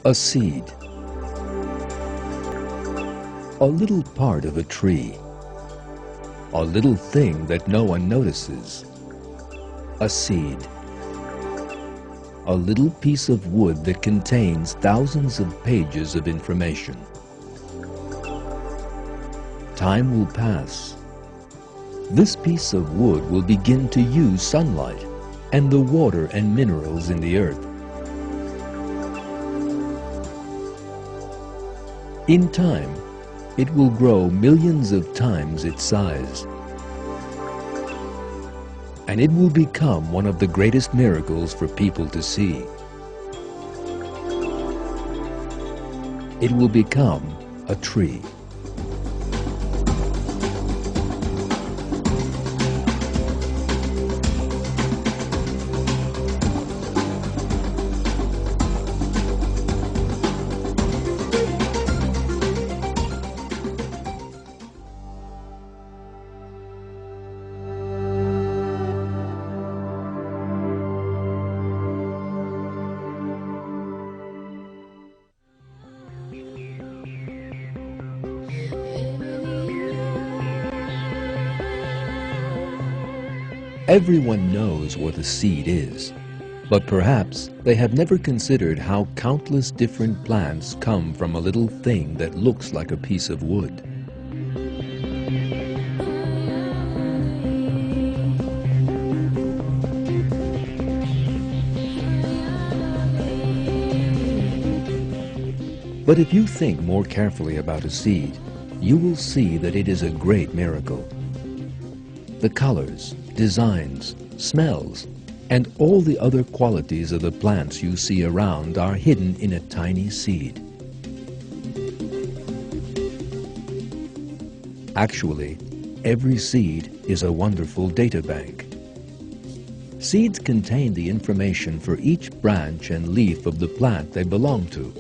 A seed. A little part of a tree. A little thing that no one notices. A seed. A little piece of wood that contains thousands of pages of information. Time will pass. This piece of wood will begin to use sunlight and the water and minerals in the earth. In time, it will grow millions of times its size. And it will become one of the greatest miracles for people to see. It will become a tree. Everyone knows what a seed is, but perhaps they have never considered how countless different plants come from a little thing that looks like a piece of wood. But if you think more carefully about a seed, you will see that it is a great miracle. The colors, designs, smells, and all the other qualities of the plants you see around are hidden in a tiny seed. Actually, every seed is a wonderful data bank. Seeds contain the information for each branch and leaf of the plant they belong to,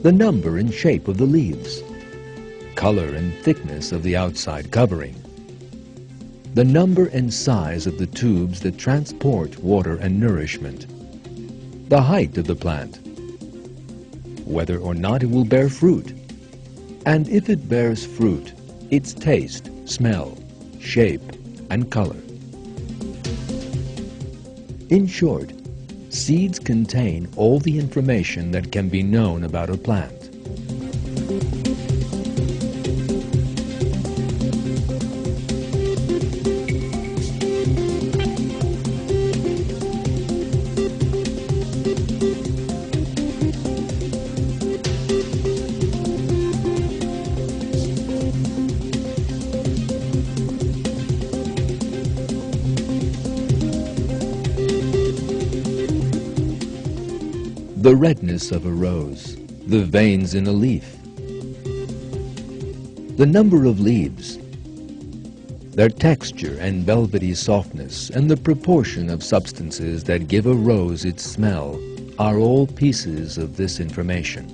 the number and shape of the leaves, color and thickness of the outside covering, the number and size of the tubes that transport water and nourishment, the height of the plant, whether or not it will bear fruit, and if it bears fruit, its taste, smell, shape, and color. In short, seeds contain all the information that can be known about a plant. The redness of a rose, the veins in a leaf, the number of leaves, their texture and velvety softness, and the proportion of substances that give a rose its smell are all pieces of this information.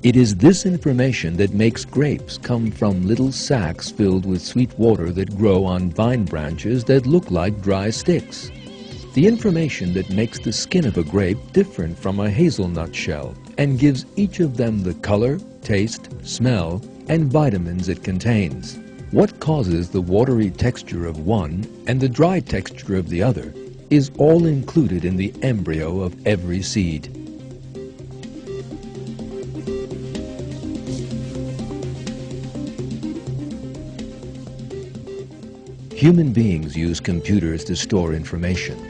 It is this information that makes grapes come from little sacks filled with sweet water that grow on vine branches that look like dry sticks. The information that makes the skin of a grape different from a hazelnut shell and gives each of them the color, taste, smell, and vitamins it contains. What causes the watery texture of one and the dry texture of the other is all included in the embryo of every seed. Human beings use computers to store information.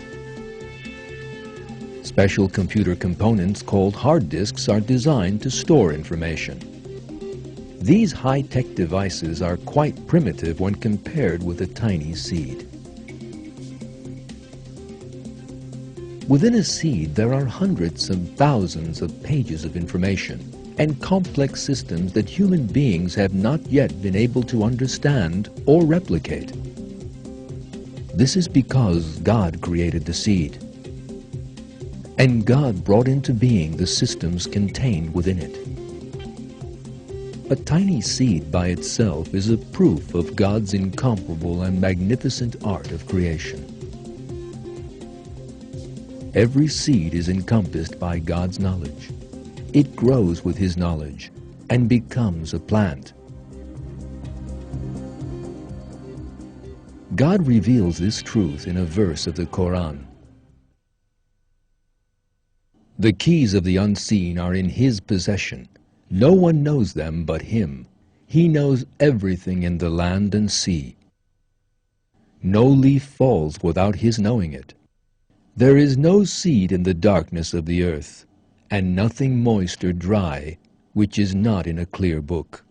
Special computer components called hard disks are designed to store information. These high-tech devices are quite primitive when compared with a tiny seed. Within a seed, there are hundreds of thousands of pages of information and complex systems that human beings have not yet been able to understand or replicate. This is because God created the seed, and God brought into being the systems contained within it. A tiny seed by itself is a proof of God's incomparable and magnificent art of creation. Every seed is encompassed by God's knowledge. It grows with His knowledge and becomes a plant. God reveals this truth in a verse of the Quran. The keys of the unseen are in His possession. No one knows them but Him. He knows everything in the land and sea. No leaf falls without His knowing it. There is no seed in the darkness of the earth, and nothing moist or dry which is not in a clear book.